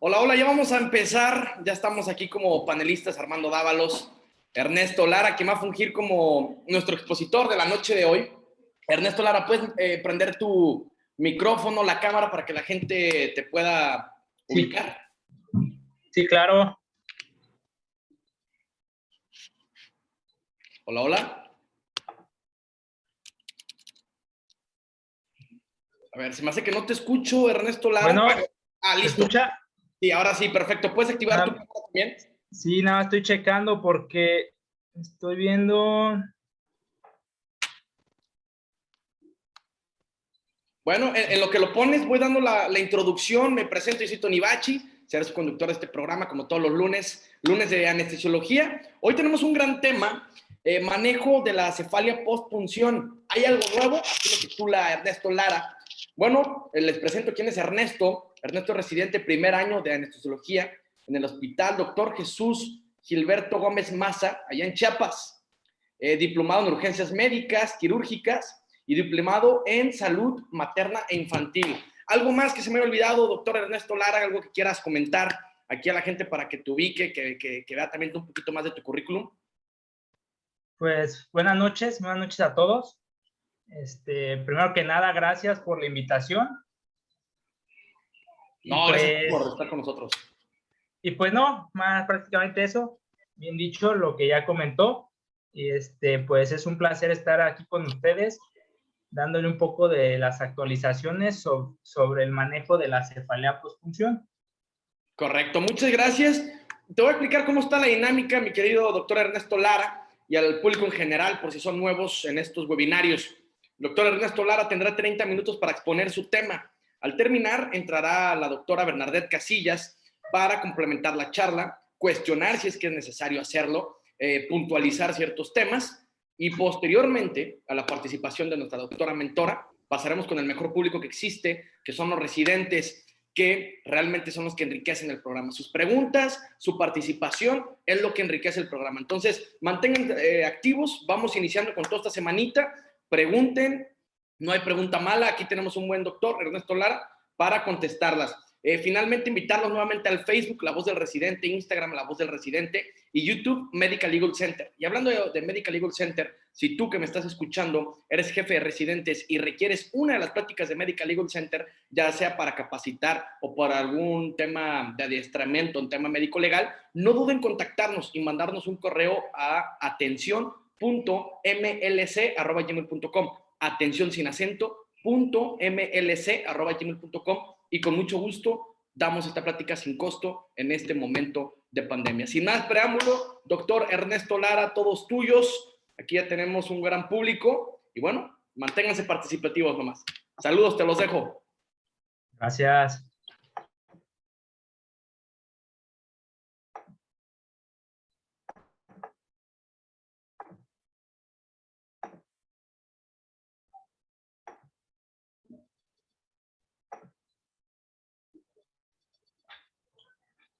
Hola, hola, ya vamos a empezar. Ya estamos aquí como panelistas, Armando Dávalos, Ernesto Lara, que va a fungir como nuestro expositor de la noche de hoy. Ernesto Lara, ¿puedes prender tu micrófono, la cámara, para que la gente te pueda ubicar? Sí, claro. Hola, hola. A ver, se me hace que no te escucho, Ernesto Lara. Bueno, ¿se Listo. escucha? Sí, ahora sí, perfecto. ¿Puedes activar tu cámara también? Sí, nada, estoy checando porque estoy viendo. Bueno, en lo que lo pones, voy dando la introducción. Me presento, yo soy Tony Bachi, seré su conductor de este programa, como todos los lunes de anestesiología. Hoy tenemos un gran tema, manejo de la cefalia postpunción. ¿Hay algo nuevo? Aquí lo titula Ernesto Lara. Bueno, les presento quién es Ernesto. Ernesto es residente primer año de anestesiología en el Hospital Dr. Jesús Gilberto Gómez Maza, allá en Chiapas. Diplomado en urgencias médicas, quirúrgicas, y diplomado en salud materna e infantil. ¿Algo más que se me haya olvidado, doctor Ernesto Lara? ¿Algo que quieras comentar aquí a la gente para que te ubique, que vea también un poquito más de tu currículum? Pues buenas noches a todos. Primero que nada, gracias por la invitación. No, gracias por estar con nosotros. Y pues no, más prácticamente eso. Bien dicho, lo que ya comentó. Y pues es un placer estar aquí con ustedes, dándole un poco de las actualizaciones sobre el manejo de la cefalea postpunción. Correcto, muchas gracias. Te voy a explicar cómo está la dinámica, mi querido doctor Ernesto Lara, y al público en general, por si son nuevos en estos webinarios. Doctor Ernesto Lara tendrá 30 minutos para exponer su tema. Al terminar, entrará la doctora Bernadette Casillas para complementar la charla, cuestionar si es que es necesario hacerlo, puntualizar ciertos temas, y posteriormente a la participación de nuestra doctora mentora, pasaremos con el mejor público que existe, que son los residentes, que realmente son los que enriquecen el programa. Sus preguntas, su participación es lo que enriquece el programa. Entonces, mantengan activos, vamos iniciando con toda esta semanita, pregunten, no hay pregunta mala, aquí tenemos un buen doctor, Ernesto Lara, para contestarlas. Finalmente, invitarlos nuevamente al Facebook, La Voz del Residente, Instagram, La Voz del Residente, y YouTube, Medical Legal Center. Y hablando de Medical Legal Center, si tú que me estás escuchando eres jefe de residentes y requieres una de las pláticas de Medical Legal Center, ya sea para capacitar o para algún tema de adiestramiento, un tema médico legal, no duden en contactarnos y mandarnos un correo a atención.mlc@gmail.com, atención sin acento, .mlc@gmail.com, y con mucho gusto damos esta plática sin costo en este momento de pandemia. Sin más preámbulo, doctor Ernesto Lara, todos tuyos. Aquí ya tenemos un gran público y bueno, manténganse participativos nomás. Saludos, te los dejo. Gracias.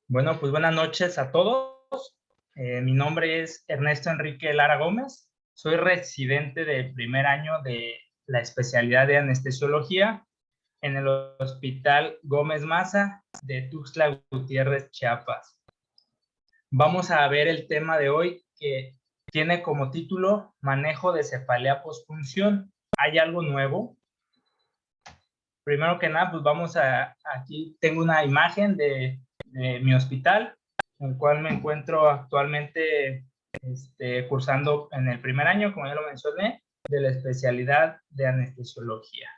Bueno, pues buenas noches a todos. Mi nombre es Ernesto Enrique Lara Gómez. Soy residente del primer año de la especialidad de anestesiología en el Hospital Gómez Maza de Tuxtla Gutiérrez, Chiapas. Vamos a ver el tema de hoy, que tiene como título Manejo de cefalea postpunción. ¿Hay algo nuevo? Primero que nada, pues aquí tengo una imagen de mi hospital, en el cual me encuentro actualmente cursando en el primer año, como ya lo mencioné, de la especialidad de anestesiología.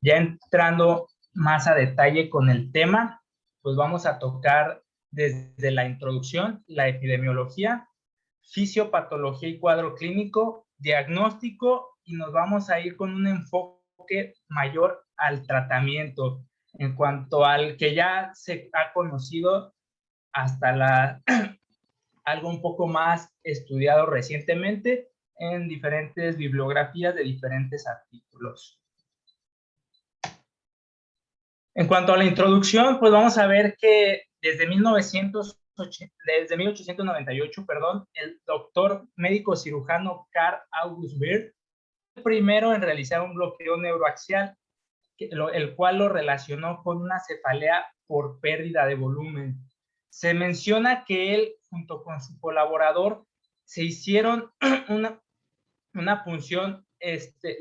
Ya entrando más a detalle con el tema, pues vamos a tocar desde la introducción, la epidemiología, fisiopatología y cuadro clínico, diagnóstico, y nos vamos a ir con un enfoque mayor al tratamiento, en cuanto al que ya se ha conocido hasta algo un poco más estudiado recientemente en diferentes bibliografías de diferentes artículos. En cuanto a la introducción, pues vamos a ver que desde 1898, el doctor médico cirujano Carl August Wirth fue el primero en realizar un bloqueo neuroaxial el cual lo relacionó con una cefalea por pérdida de volumen. Se menciona que él, junto con su colaborador, se hicieron una punción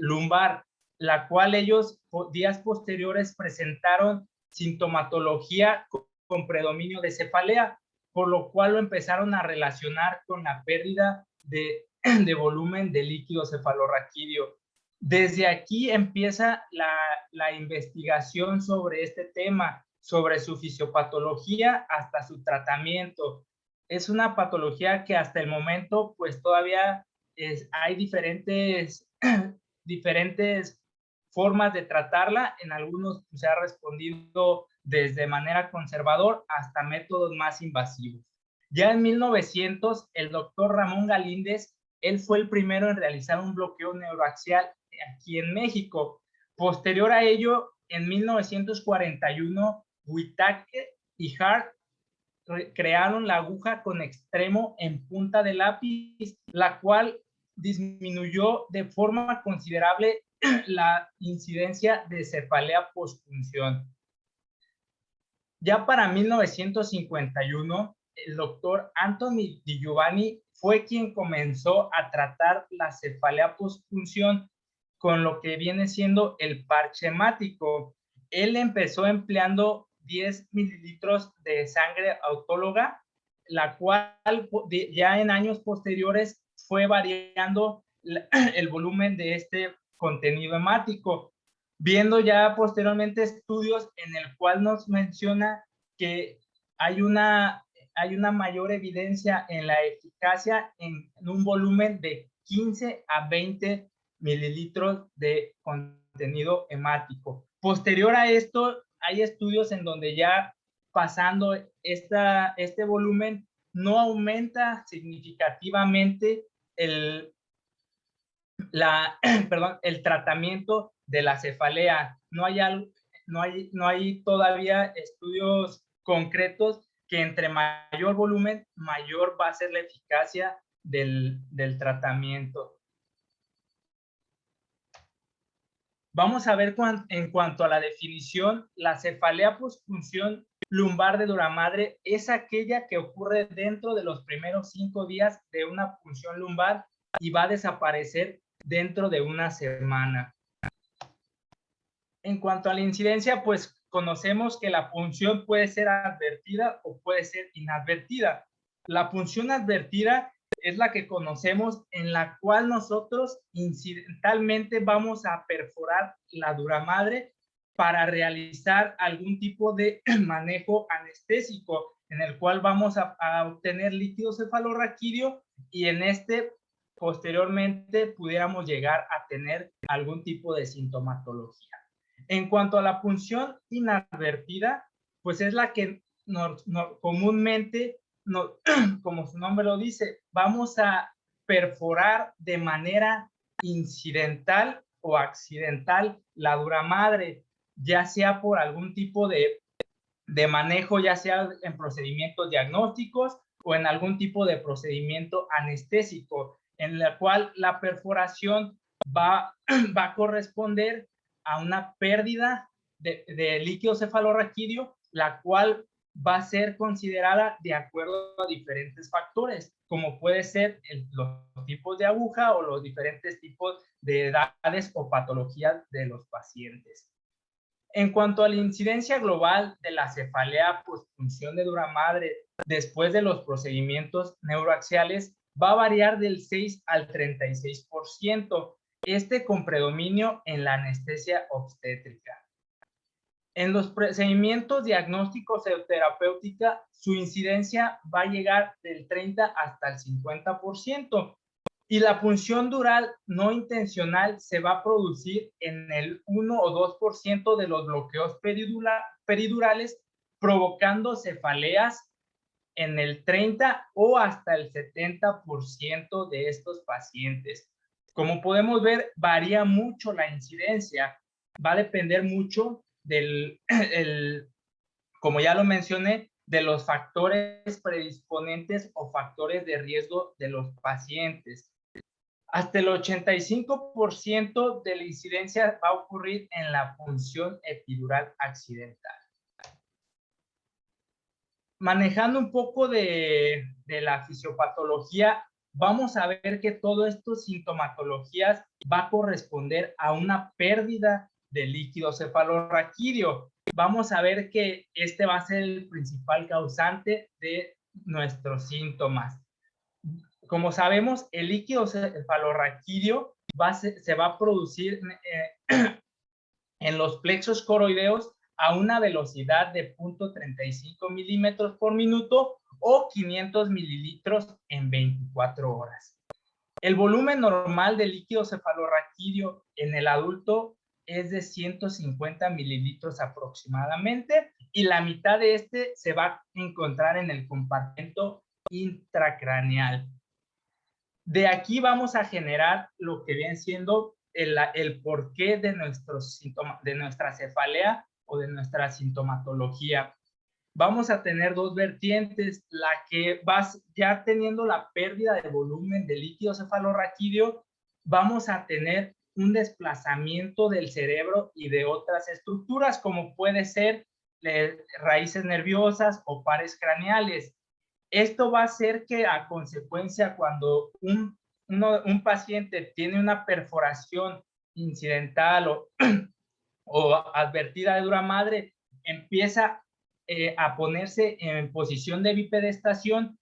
lumbar, la cual ellos días posteriores presentaron sintomatología con predominio de cefalea, por lo cual lo empezaron a relacionar con la pérdida de volumen de líquido cefalorraquídeo. Desde aquí empieza la investigación sobre este tema, sobre su fisiopatología hasta su tratamiento. Es una patología que hasta el momento pues todavía hay diferentes formas de tratarla. En algunos pues, se ha respondido desde manera conservador hasta métodos más invasivos. Ya en 1900, el doctor Ramón Galíndez, él fue el primero en realizar un bloqueo neuroaxial aquí en México. Posterior a ello, en 1941, Whitaker y Hart crearon la aguja con extremo en punta de lápiz, la cual disminuyó de forma considerable la incidencia de cefalea postpunción. Ya para 1951, el doctor Anthony Di Giovanni fue quien comenzó a tratar la cefalea postpunción con lo que viene siendo el parche hemático. Él empezó empleando 10 mililitros de sangre autóloga, la cual ya en años posteriores fue variando el volumen de este contenido hemático, viendo ya posteriormente estudios en el cual nos menciona que hay una mayor evidencia en la eficacia en un volumen de 15 a 20 mililitros de contenido hemático. Posterior a esto, hay estudios en donde ya pasando este volumen no aumenta significativamente el tratamiento de la cefalea. No hay todavía estudios concretos que entre mayor volumen, mayor va a ser la eficacia del tratamiento. Vamos a ver en cuanto a la definición, la cefalea postpunción lumbar de duramadre es aquella que ocurre dentro de los primeros 5 días de una punción lumbar y va a desaparecer dentro de una semana. En cuanto a la incidencia, pues conocemos que la punción puede ser advertida o puede ser inadvertida. La punción advertida es la que conocemos, en la cual nosotros incidentalmente vamos a perforar la duramadre para realizar algún tipo de manejo anestésico, en el cual vamos a obtener líquido cefalorraquídeo y en posteriormente pudiéramos llegar a tener algún tipo de sintomatología. En cuanto a la punción inadvertida, pues es la que comúnmente, como su nombre lo dice, vamos a perforar de manera incidental o accidental la duramadre, ya sea por algún tipo de manejo, ya sea en procedimientos diagnósticos o en algún tipo de procedimiento anestésico, en la cual la perforación va a corresponder a una pérdida de líquido cefalorraquídeo, la cual va a ser considerada de acuerdo a diferentes factores, como puede ser los tipos de aguja o los diferentes tipos de edades o patologías de los pacientes. En cuanto a la incidencia global de la cefalea postpunción de duramadre después de los procedimientos neuroaxiales, va a variar del 6 al 36%, con predominio en la anestesia obstétrica. En los procedimientos diagnósticos o terapéutica, su incidencia va a llegar del 30 hasta el 50%. Y la punción dural no intencional se va a producir en el 1 o 2% de los bloqueos peridurales, provocando cefaleas en el 30 o hasta el 70% de estos pacientes. Como podemos ver, varía mucho la incidencia. Va a depender mucho como ya lo mencioné, de los factores predisponentes o factores de riesgo de los pacientes. Hasta el 85% de la incidencia va a ocurrir en la punción epidural accidental. Manejando un poco de la fisiopatología, vamos a ver que todo esto sintomatologías va a corresponder a una pérdida de líquido cefalorraquídeo. Vamos a ver que este va a ser el principal causante de nuestros síntomas. Como sabemos, el líquido cefalorraquídeo se va a producir en los plexos coroideos a una velocidad de 0.35 milímetros por minuto o 500 mililitros en 24 horas. El volumen normal de líquido cefalorraquídeo en el adulto es de 150 mililitros aproximadamente, y la mitad de este se va a encontrar en el compartimento intracraneal. De aquí vamos a generar lo que viene siendo el porqué de nuestros síntomas, de nuestra cefalea o de nuestra sintomatología. Vamos a tener dos vertientes: la que vas ya teniendo la pérdida de volumen de líquido cefalorraquídeo, vamos a tener un desplazamiento del cerebro y de otras estructuras, como puede ser raíces nerviosas o pares craneales. Esto va a hacer que, a consecuencia, cuando un paciente tiene una perforación incidental o advertida de dura madre, empieza a ponerse en posición de bipedestación.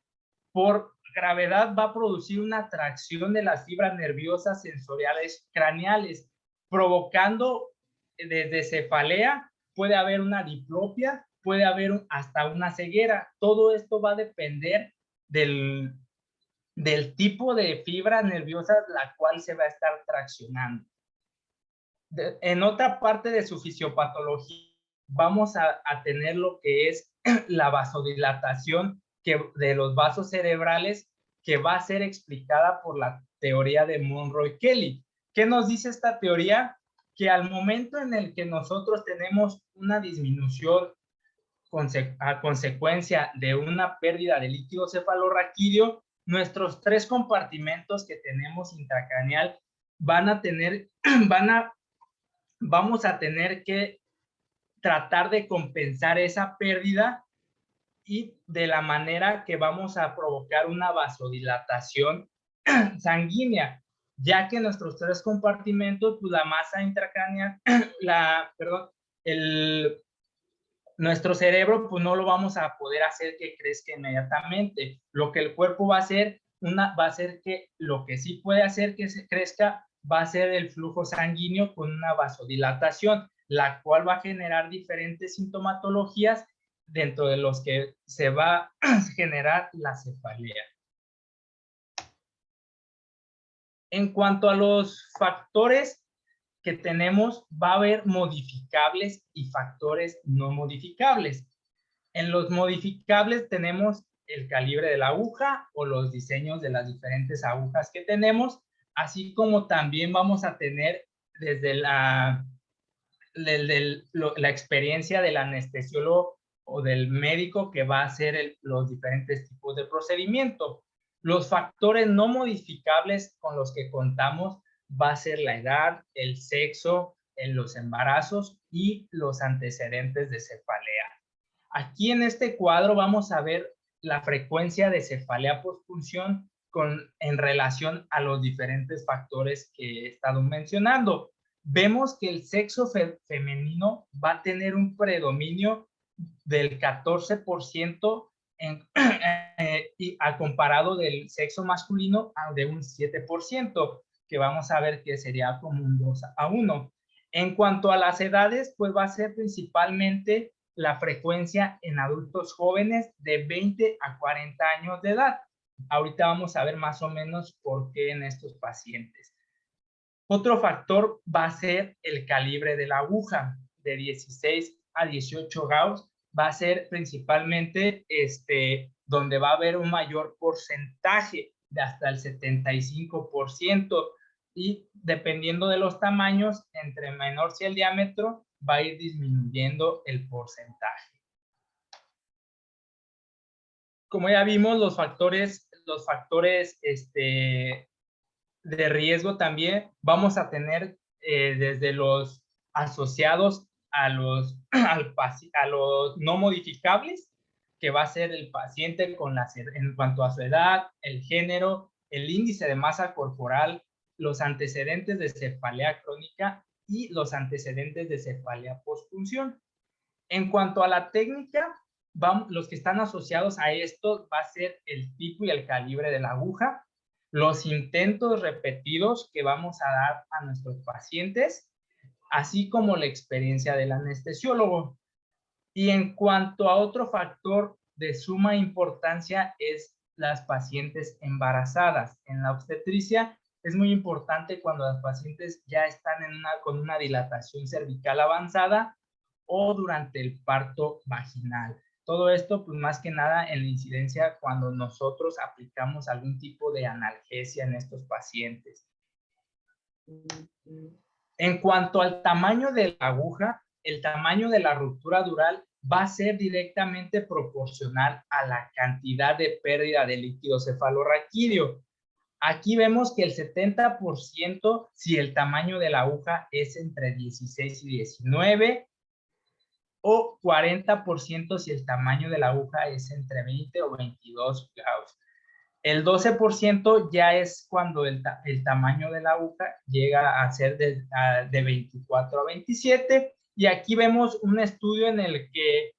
Por gravedad va a producir una tracción de las fibras nerviosas sensoriales craneales, provocando desde cefalea, puede haber una diplopia, puede haber hasta una ceguera. Todo esto va a depender del tipo de fibra nerviosa la cual se va a estar traccionando. En otra parte de su fisiopatología vamos a tener lo que es la vasodilatación de los vasos cerebrales, que va a ser explicada por la teoría de Monroe-Kelly. ¿Qué nos dice esta teoría? Que al momento en el que nosotros tenemos una disminución a consecuencia de una pérdida de líquido cefalorraquídeo, nuestros tres compartimentos que tenemos intracraneal vamos a tener que tratar de compensar esa pérdida, y de la manera que vamos a provocar una vasodilatación sanguínea, ya que nuestros tres compartimentos, pues la masa intracraneal, nuestro cerebro, pues no lo vamos a poder hacer que crezca inmediatamente. Lo que el cuerpo va a hacer, que lo que sí puede hacer que se crezca va a ser el flujo sanguíneo con una vasodilatación, la cual va a generar diferentes sintomatologías, dentro de los que se va a generar la cefalea. En cuanto a los factores que tenemos, va a haber modificables y factores no modificables. En los modificables tenemos el calibre de la aguja o los diseños de las diferentes agujas que tenemos, así como también vamos a tener desde la experiencia del anestesiólogo o del médico que va a hacer los diferentes tipos de procedimiento. Los factores no modificables con los que contamos va a ser la edad, el sexo, los embarazos y los antecedentes de cefalea. Aquí en este cuadro vamos a ver la frecuencia de cefalea postpunción en relación a los diferentes factores que he estado mencionando. Vemos que el sexo femenino va a tener un predominio del 14% y al comparado del sexo masculino de un 7%, que vamos a ver que sería como un 2-1. En cuanto a las edades, pues va a ser principalmente la frecuencia en adultos jóvenes de 20 a 40 años de edad. Ahorita vamos a ver más o menos por qué en estos pacientes. Otro factor va a ser el calibre de la aguja, de 16 a 18 Gauss. Va a ser principalmente donde va a haber un mayor porcentaje de hasta el 75%, y dependiendo de los tamaños, entre menor sea el diámetro, va a ir disminuyendo el porcentaje. Como ya vimos, los factores de riesgo también vamos a tener desde los asociados a los, a los no modificables, que va a ser el paciente en cuanto a su edad, el género, el índice de masa corporal, los antecedentes de cefalea crónica y los antecedentes de cefalea postpunción. En cuanto a la técnica, los que están asociados a esto va a ser el tipo y el calibre de la aguja, los intentos repetidos que vamos a dar a nuestros pacientes, así como la experiencia del anestesiólogo. Y en cuanto a otro factor de suma importancia es las pacientes embarazadas. En la obstetricia es muy importante cuando las pacientes ya están con una dilatación cervical avanzada o durante el parto vaginal. Todo esto, pues más que nada en la incidencia cuando nosotros aplicamos algún tipo de analgesia en estos pacientes. En cuanto al tamaño de la aguja, el tamaño de la ruptura dural va a ser directamente proporcional a la cantidad de pérdida de líquido cefalorraquídeo. Aquí vemos que el 70% si el tamaño de la aguja es entre 16 y 19, o 40% si el tamaño de la aguja es entre 20 o 22 Gauss. El 12% ya es cuando el tamaño de la aguja llega a ser de 24 a 27. Y aquí vemos un estudio en el que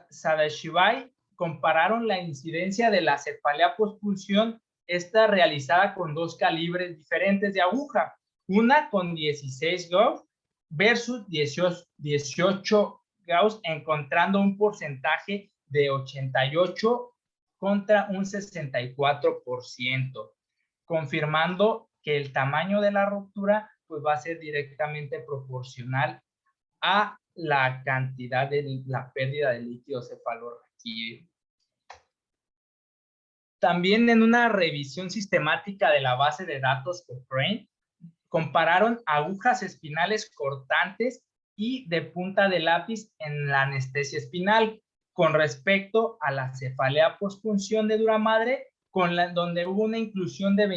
Sadashivai compararon la incidencia de la cefalea postpunción, esta realizada con dos calibres diferentes de aguja, una con 16 Gauss versus 18 Gauss, encontrando un porcentaje de 88 contra un 64%, confirmando que el tamaño de la ruptura pues va a ser directamente proporcional a la cantidad de la pérdida de líquido cefalorraquídeo. También en una revisión sistemática de la base de datos Cochrane, compararon agujas espinales cortantes y de punta de lápiz en la anestesia espinal con respecto a la cefalea postpunción de dura madre, donde hubo una inclusión de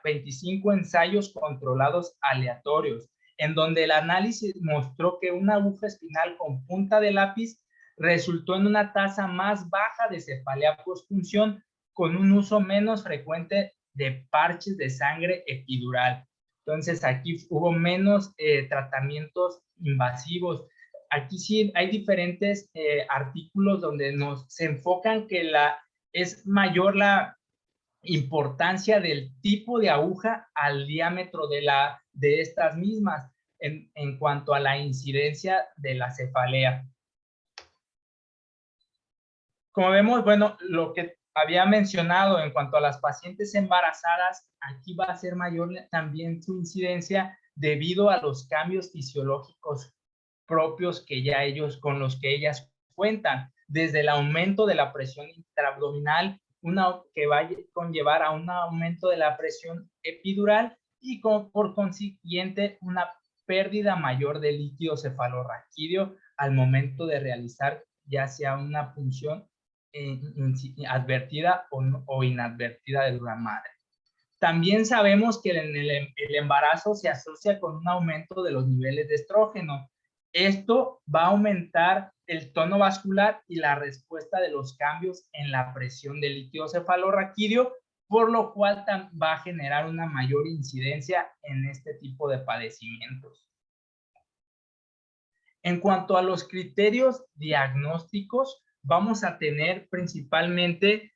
25 ensayos controlados aleatorios, en donde el análisis mostró que una aguja espinal con punta de lápiz resultó en una tasa más baja de cefalea postpunción con un uso menos frecuente de parches de sangre epidural. Entonces, aquí hubo menos tratamientos invasivos. Aquí sí hay diferentes artículos donde se enfocan que es mayor la importancia del tipo de aguja al diámetro de estas mismas en cuanto a la incidencia de la cefalea. Como vemos, bueno, lo que había mencionado en cuanto a las pacientes embarazadas, aquí va a ser mayor también su incidencia debido a los cambios fisiológicos propios con los que ellas cuentan, desde el aumento de la presión intraabdominal, que va a conllevar a un aumento de la presión epidural y por consiguiente una pérdida mayor de líquido cefalorraquídeo al momento de realizar ya sea una punción advertida o inadvertida de dura madre. También sabemos que el embarazo se asocia con un aumento de los niveles de estrógeno. Esto va a aumentar el tono vascular y la respuesta de los cambios en la presión del líquido cefalorraquídeo, por lo cual va a generar una mayor incidencia en este tipo de padecimientos. En cuanto a los criterios diagnósticos, vamos a tener principalmente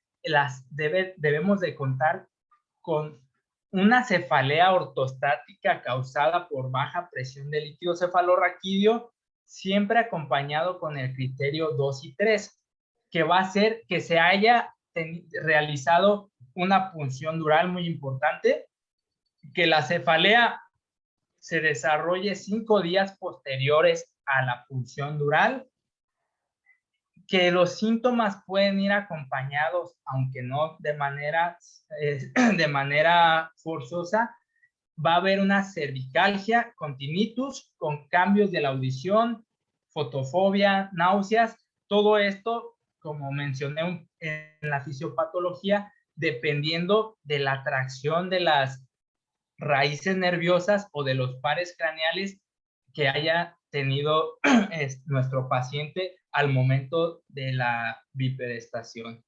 debemos de contar con una cefalea ortostática causada por baja presión de líquido cefalorraquídeo, siempre acompañado con el criterio 2 y 3, que va a ser que se haya realizado una punción dural muy importante, que la cefalea se desarrolle 5 días posteriores a la punción dural, que los síntomas pueden ir acompañados, aunque no de manera forzosa. Va a haber una cervicalgia con tinnitus, con cambios de la audición, fotofobia, náuseas. Todo esto, como mencioné en la fisiopatología, dependiendo de la tracción de las raíces nerviosas o de los pares craneales que haya tenido nuestro paciente al momento de la bipedestación.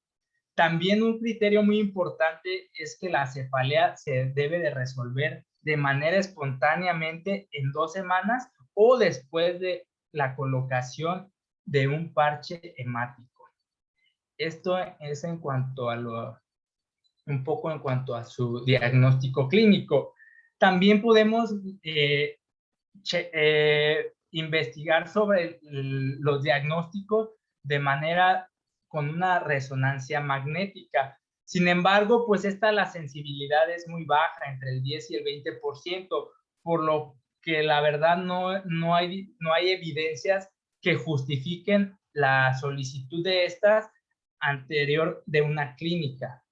También un criterio muy importante es que la cefalea se debe de resolver de manera espontáneamente en 2 semanas o después de la colocación de un parche hemático. Esto es en cuanto a un poco en cuanto a su diagnóstico clínico. También podemos investigar sobre los diagnósticos de manera con una resonancia magnética. Sin embargo, pues la sensibilidad es muy baja, entre el 10 y el 20%, por lo que la verdad no hay evidencias que justifiquen la solicitud de estas anterior de una clínica.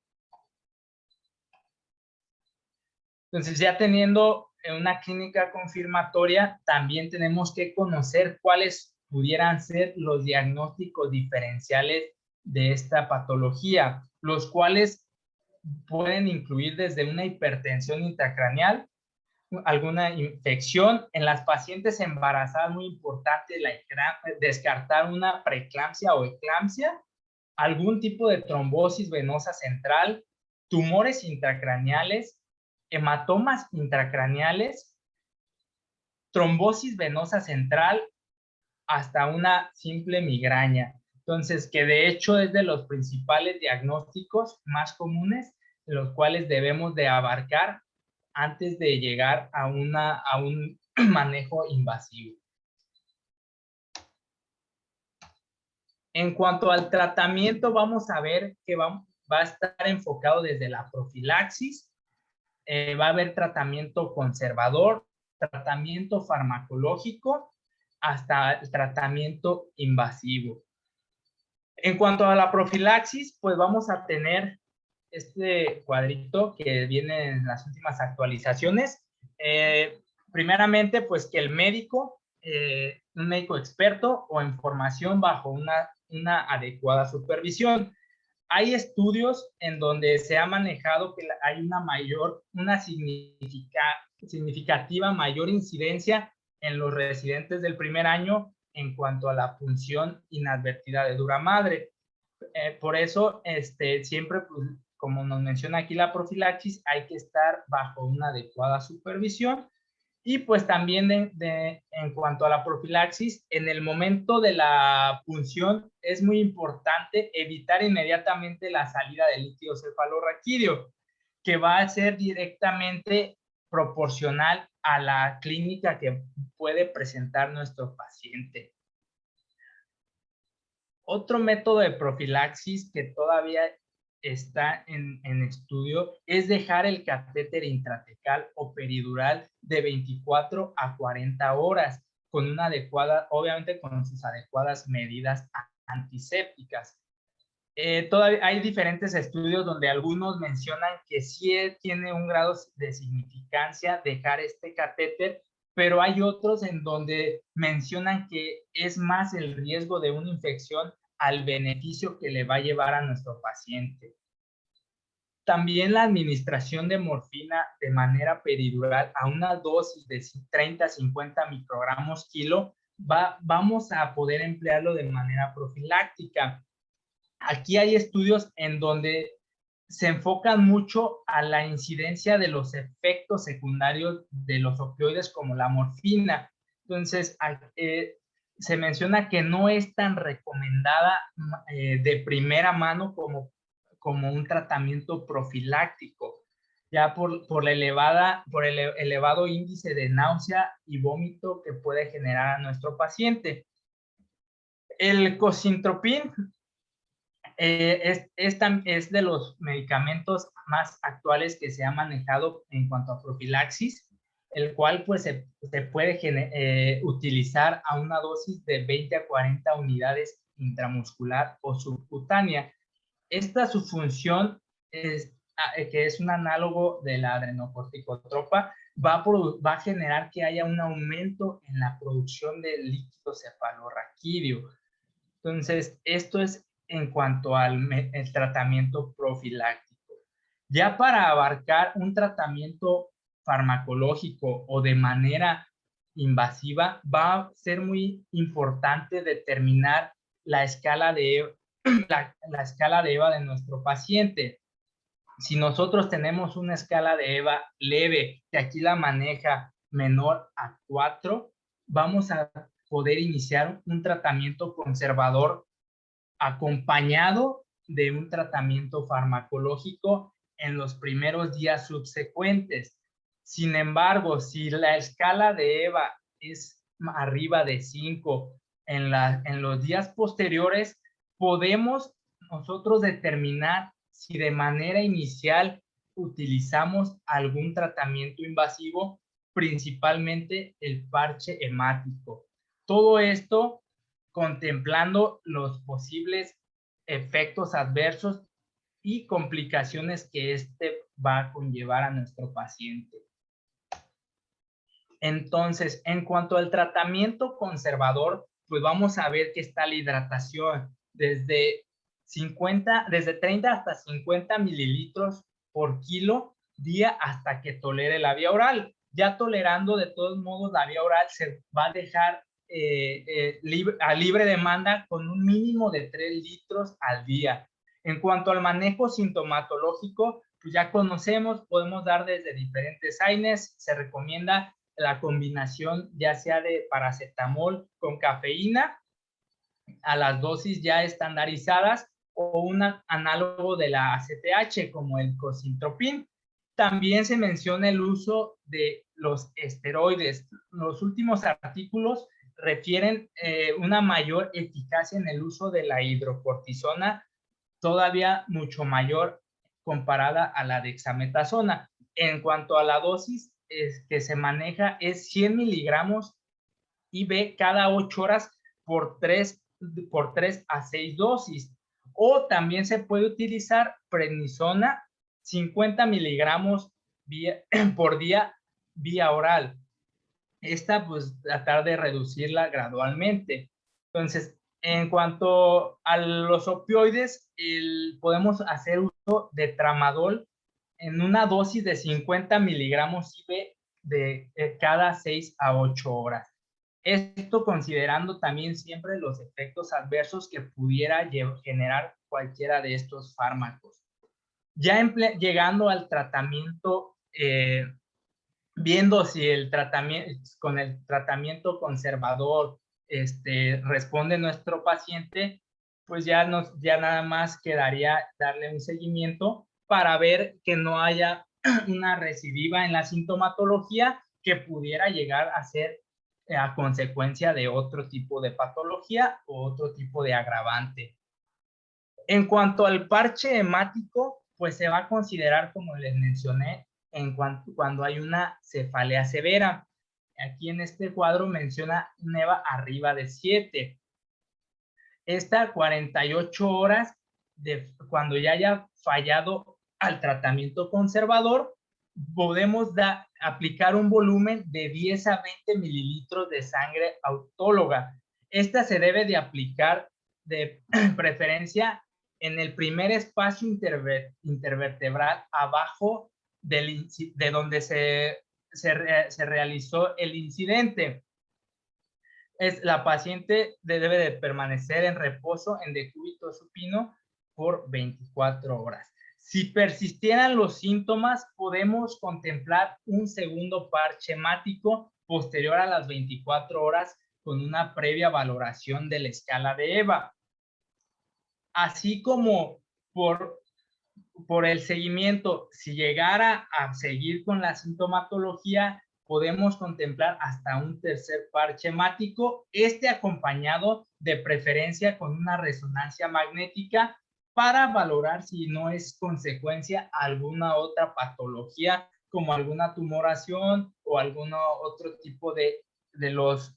Entonces, ya teniendo una clínica confirmatoria, también tenemos que conocer cuáles pudieran ser los diagnósticos diferenciales de esta patología, los cuales pueden incluir desde una hipertensión intracraneal, alguna infección. En las pacientes embarazadas, muy importante descartar una preeclampsia o eclampsia, algún tipo de trombosis venosa central, tumores intracraneales, hematomas intracraneales, trombosis venosa central, hasta una simple migraña. Entonces, que de hecho es de los principales diagnósticos más comunes, los cuales debemos de abarcar antes de llegar a un manejo invasivo. En cuanto al tratamiento, vamos a ver que va a estar enfocado desde la profilaxis, va a haber tratamiento conservador, tratamiento farmacológico, hasta el tratamiento invasivo. En cuanto a la profilaxis, pues vamos a tener este cuadrito que viene en las últimas actualizaciones. Primeramente, pues que el médico, un médico experto o en formación bajo una adecuada supervisión. Hay estudios en donde se ha manejado que hay una significativa mayor incidencia en los residentes del primer año en cuanto a la punción inadvertida de dura madre. Por eso, siempre, pues, como nos menciona aquí la profilaxis, hay que estar bajo una adecuada supervisión. Y pues también en cuanto a la profilaxis, en el momento de la punción es muy importante evitar inmediatamente la salida del líquido cefalorraquídeo, que va a ser directamente proporcional a la clínica que puede presentar nuestro paciente. Otro método de profilaxis que todavía está en estudio es dejar el catéter intratecal o peridural de 24 a 40 horas con una adecuada, obviamente con sus adecuadas medidas antisépticas. Todavía hay diferentes estudios donde algunos mencionan que sí tiene un grado de significancia dejar este catéter, pero hay otros en donde mencionan que es más el riesgo de una infección al beneficio que le va a llevar a nuestro paciente. También la administración de morfina de manera peridural a una dosis de 30 a 50 microgramos kilo, vamos a poder emplearlo de manera profiláctica. Aquí hay estudios en donde se enfocan mucho a la incidencia de los efectos secundarios de los opioides como la morfina. Entonces, se menciona que no es tan recomendada de primera mano como un tratamiento profiláctico, ya por el elevado índice de náusea y vómito que puede generar a nuestro paciente. El cocintropin es de los medicamentos más actuales que se ha manejado en cuanto a profilaxis, el cual pues se puede utilizar a una dosis de 20 a 40 unidades intramuscular o subcutánea. Su función que es un análogo de la adrenocorticotropa, va a generar que haya un aumento en la producción de líquido cefalorraquídeo. Entonces, esto es en cuanto al tratamiento profiláctico. Ya para abarcar un tratamiento farmacológico o de manera invasiva, va a ser muy importante determinar la escala de la escala de EVA de nuestro paciente. Si nosotros tenemos una escala de EVA leve, que aquí la maneja menor a 4, vamos a poder iniciar un tratamiento conservador acompañado de un tratamiento farmacológico en los primeros días subsecuentes. Sin embargo, si la escala de EVA es arriba de 5 en los días posteriores, podemos nosotros determinar si de manera inicial utilizamos algún tratamiento invasivo, principalmente el parche hemático. Todo esto contemplando los posibles efectos adversos y complicaciones que este va a conllevar a nuestro paciente. Entonces, en cuanto al tratamiento conservador, pues vamos a ver que está la hidratación desde 30 hasta 50 mililitros por kilo día hasta que tolere la vía oral. Ya tolerando de todos modos la vía oral, se va a dejar a libre demanda con un mínimo de 3 litros al día. En cuanto al manejo sintomatológico, pues ya conocemos, podemos dar desde diferentes AINES, se recomienda la combinación ya sea de paracetamol con cafeína a las dosis ya estandarizadas o un análogo de la ACTH como el cocintropin. También se menciona el uso de los esteroides. Los últimos artículos refieren una mayor eficacia en el uso de la hidrocortisona, todavía mucho mayor comparada a la dexametasona. En cuanto a la dosis que se maneja es 100 miligramos IV cada 8 horas por 3 a 6 dosis. O también se puede utilizar prednisona 50 miligramos por día vía oral. Esta, pues, tratar de reducirla gradualmente. Entonces, en cuanto a los opioides, podemos hacer uso de tramadol en una dosis de 50 miligramos IV de cada 6 a 8 horas. Esto considerando también siempre los efectos adversos que pudiera generar cualquiera de estos fármacos. Ya llegando al tratamiento, viendo si con el tratamiento conservador responde nuestro paciente, pues ya nada más quedaría darle un seguimiento para ver que no haya una recidiva en la sintomatología que pudiera llegar a ser a consecuencia de otro tipo de patología o otro tipo de agravante. En cuanto al parche hemático, pues se va a considerar, como les mencioné, cuando hay una cefalea severa. Aquí en este cuadro menciona un EVA arriba de 7. Esta 48 horas cuando ya haya fallado al tratamiento conservador, podemos aplicar un volumen de 10 a 20 mililitros de sangre autóloga. Esta se debe de aplicar de preferencia en el primer espacio intervertebral abajo de donde se realizó el incidente. La paciente debe de permanecer en reposo en decúbito supino por 24 horas. Si persistieran los síntomas, podemos contemplar un segundo parche hemático posterior a las 24 horas con una previa valoración de la escala de EVA. Así como por el seguimiento, si llegara a seguir con la sintomatología, podemos contemplar hasta un tercer parche hemático, acompañado de preferencia con una resonancia magnética para valorar si no es consecuencia alguna otra patología, como alguna tumoración o algún otro tipo de los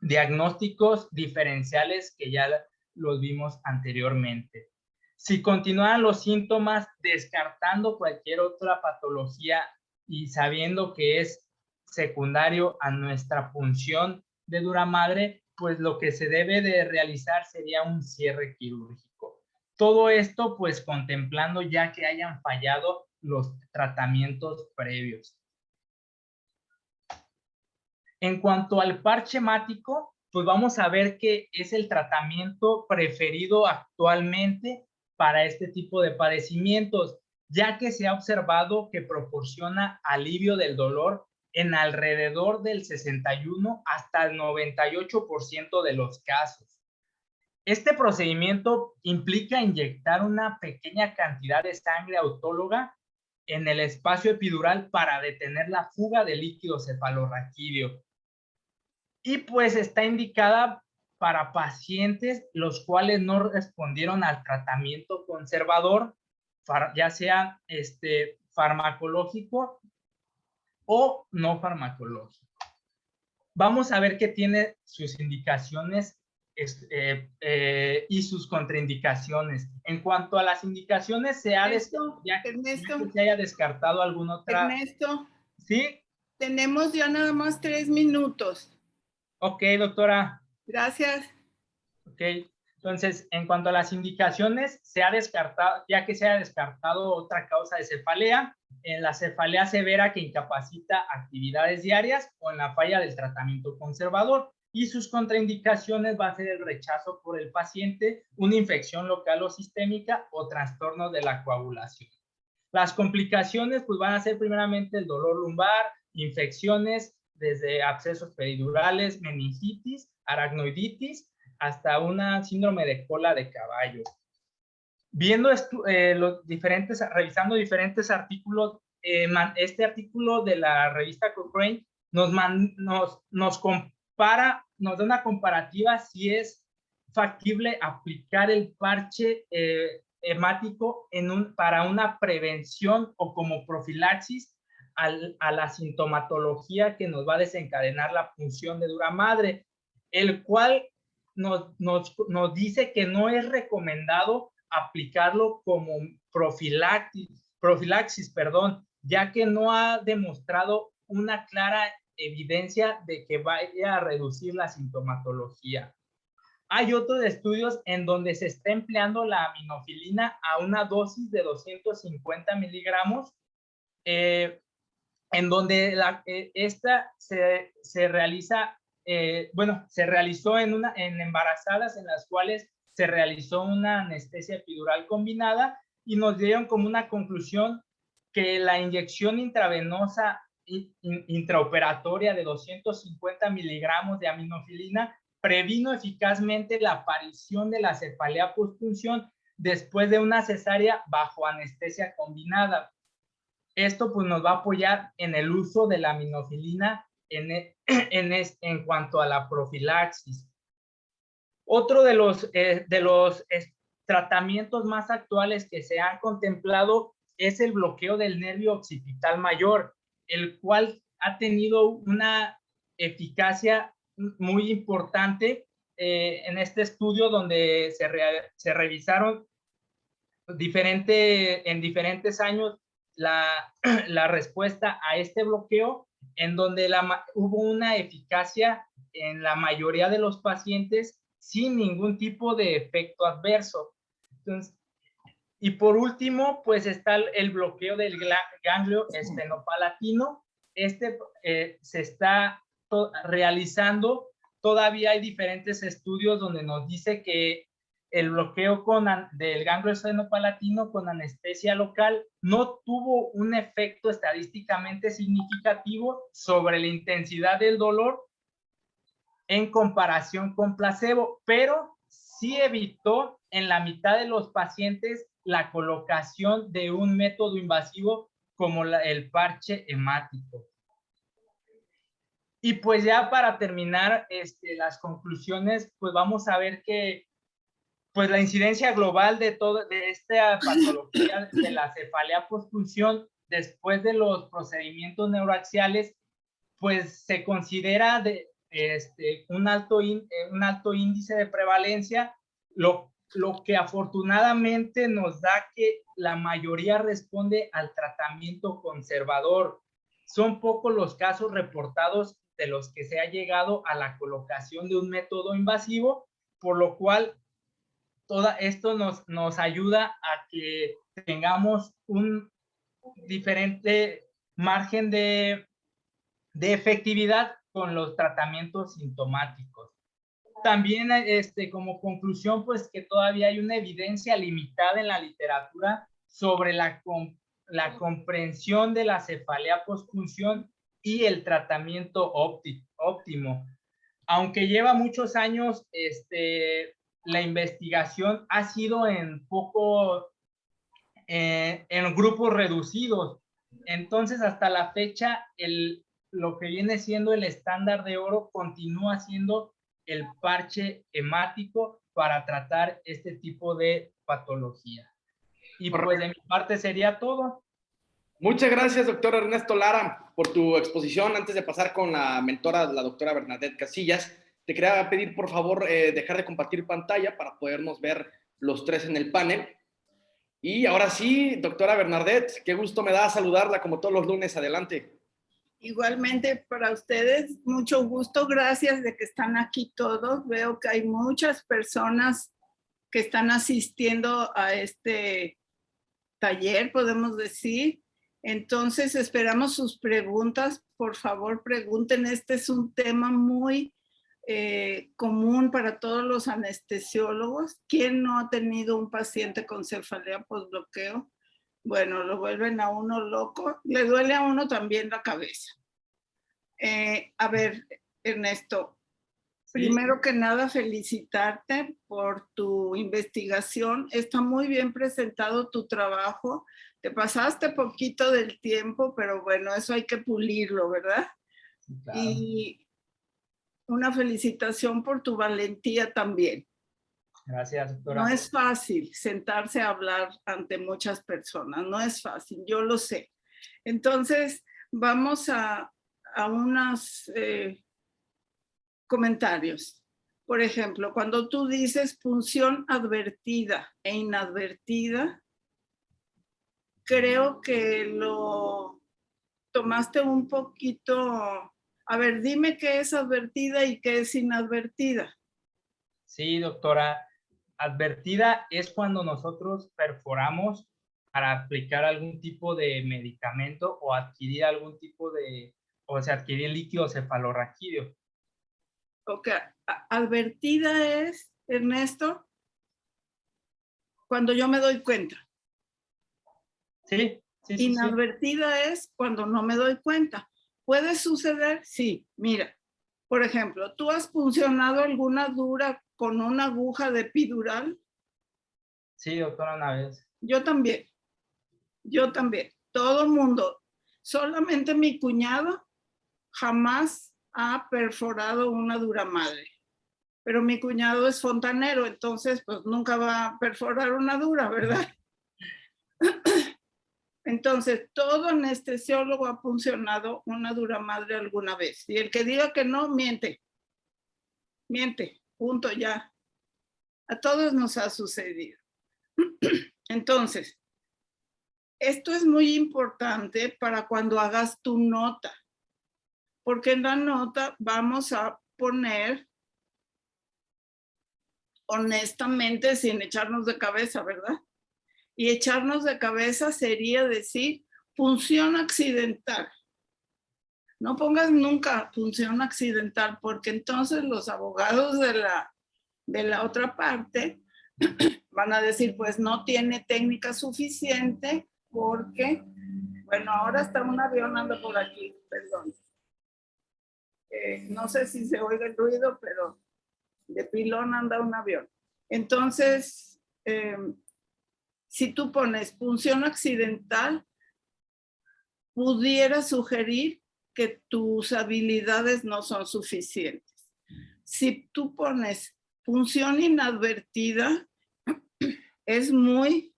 diagnósticos diferenciales que ya los vimos anteriormente. Si continúan los síntomas, descartando cualquier otra patología y sabiendo que es secundario a nuestra punción de dura madre, pues lo que se debe de realizar sería un cierre quirúrgico. Todo esto, pues contemplando ya que hayan fallado los tratamientos previos. En cuanto al parche hemático, pues vamos a ver que es el tratamiento preferido actualmente para este tipo de padecimientos, ya que se ha observado que proporciona alivio del dolor en alrededor del 61 hasta el 98% de los casos. Este procedimiento implica inyectar una pequeña cantidad de sangre autóloga en el espacio epidural para detener la fuga de líquido cefalorraquídeo. Y pues está indicada para pacientes los cuales no respondieron al tratamiento conservador, ya sea farmacológico o no farmacológico. Vamos a ver que tiene sus indicaciones y sus contraindicaciones. En cuanto a las indicaciones, se haya descartado alguna otra. Ernesto, ¿Sí? tenemos ya nada más 3 minutos. Ok, doctora. Gracias. Ok, entonces, en cuanto a las indicaciones, se ha descartado, ya que se ha descartado otra causa de cefalea, en la cefalea severa que incapacita actividades diarias o en la falla del tratamiento conservador. Y sus contraindicaciones va a ser el rechazo por el paciente, una infección local o sistémica o trastorno de la coagulación. Las complicaciones pues van a ser primeramente el dolor lumbar, infecciones desde abscesos peridurales, meningitis, aracnoiditis, hasta una síndrome de cola de caballo. Viendo revisando diferentes artículos, este artículo de la revista Cochrane nos compara, nos da una comparativa si es factible aplicar el parche hemático para una prevención o como profilaxis a la sintomatología que nos va a desencadenar la punción de dura madre, el cual nos dice que no es recomendado aplicarlo como profilaxis, ya que no ha demostrado una clara evidencia de que vaya a reducir la sintomatología. Hay otros estudios en donde se está empleando la aminofilina a una dosis de 250 miligramos, en donde esta se realiza, se realizó en embarazadas en las cuales se realizó una anestesia epidural combinada y nos dieron como una conclusión que la inyección intravenosa intraoperatoria de 250 miligramos de aminofilina previno eficazmente la aparición de la cefalea postpunción después de una cesárea bajo anestesia combinada. Esto pues nos va a apoyar en el uso de la aminofilina en cuanto a la profilaxis. Otro de los tratamientos más actuales que se han contemplado es el bloqueo del nervio occipital mayor, el cual ha tenido una eficacia muy importante en este estudio donde se revisaron en diferentes años la respuesta a este bloqueo, en donde hubo una eficacia en la mayoría de los pacientes sin ningún tipo de efecto adverso. Entonces, y por último, pues está el bloqueo del ganglio esfenopalatino. Se está realizando. Todavía hay diferentes estudios donde nos dice que el bloqueo del ganglio esfenopalatino con anestesia local no tuvo un efecto estadísticamente significativo sobre la intensidad del dolor en comparación con placebo, pero sí evitó en la mitad de los pacientes la colocación de un método invasivo como el parche hemático. Y pues ya para terminar las conclusiones, pues vamos a ver que pues la incidencia global de esta patología de la cefalea postpunción después de los procedimientos neuroaxiales, pues se considera un alto índice de prevalencia, lo que afortunadamente nos da que la mayoría responde al tratamiento conservador. Son pocos los casos reportados de los que se ha llegado a la colocación de un método invasivo, por lo cual todo esto nos ayuda a que tengamos diferente margen de efectividad con los tratamientos sintomáticos. También, como conclusión, pues que todavía hay una evidencia limitada en la literatura sobre la comprensión de la cefalea postpunción y el tratamiento óptimo. Aunque lleva muchos años, la investigación ha sido en grupos reducidos. Entonces, hasta la fecha, lo que viene siendo el estándar de oro continúa siendo el parche hemático para tratar este tipo de patología. Y pues de mi parte sería todo. Muchas gracias, doctor Ernesto Lara, por tu exposición. Antes de pasar con la mentora, la doctora Bernadette Casillas, te quería pedir, por favor, dejar de compartir pantalla para podernos ver los tres en el panel. Y ahora sí, doctora Bernadette, qué gusto me da saludarla como todos los lunes. Adelante. Igualmente para ustedes, mucho gusto. Gracias de que están aquí todos. Veo que hay muchas personas que están asistiendo a este taller, podemos decir. Entonces, esperamos sus preguntas. Por favor, pregunten. Este es un tema muy común para todos los anestesiólogos. ¿Quién no ha tenido un paciente con cefalea postbloqueo? Bueno, lo vuelven a uno loco. Le duele a uno también la cabeza. A ver, Ernesto, primero que nada, felicitarte por tu investigación. Está muy bien presentado tu trabajo. Te pasaste poquito del tiempo, pero bueno, eso hay que pulirlo, ¿verdad? Claro. Y una felicitación por tu valentía también. Gracias, doctora. No es fácil sentarse a hablar ante muchas personas, no es fácil, yo lo sé. Entonces, vamos a unos comentarios. Por ejemplo, cuando tú dices punción advertida e inadvertida, creo que lo tomaste un poquito. A ver, dime qué es advertida y qué es inadvertida. Sí, doctora. Advertida es cuando nosotros perforamos para aplicar algún tipo de medicamento o adquirir algún tipo adquirir líquido cefalorraquídeo. Ok, advertida es, Ernesto, cuando yo me doy cuenta. Sí. Inadvertida es cuando no me doy cuenta. ¿Puede suceder? Sí. Mira, por ejemplo, ¿tú has puncionado alguna dura con una aguja de epidural? Sí, doctora, una vez. Yo también. Todo el mundo. Solamente mi cuñado jamás ha perforado una dura madre. Pero mi cuñado es fontanero, entonces pues nunca va a perforar una dura, ¿verdad? Entonces, todo anestesiólogo ha puncionado una dura madre alguna vez. Y el que diga que no, miente. Miente, punto, ya. A todos nos ha sucedido. Entonces, esto es muy importante para cuando hagas tu nota, porque en la nota vamos a poner honestamente sin echarnos de cabeza, ¿verdad? Y echarnos de cabeza sería decir punción accidental. No pongas nunca punción accidental, porque entonces los abogados de la otra parte van a decir, pues no tiene técnica suficiente porque, bueno, ahora está un avión anda por aquí, perdón. No sé si se oiga el ruido, pero de pilón anda un avión. Entonces, si tú pones punción accidental, pudiera sugerir que tus habilidades no son suficientes. Si tú pones punción inadvertida, es muy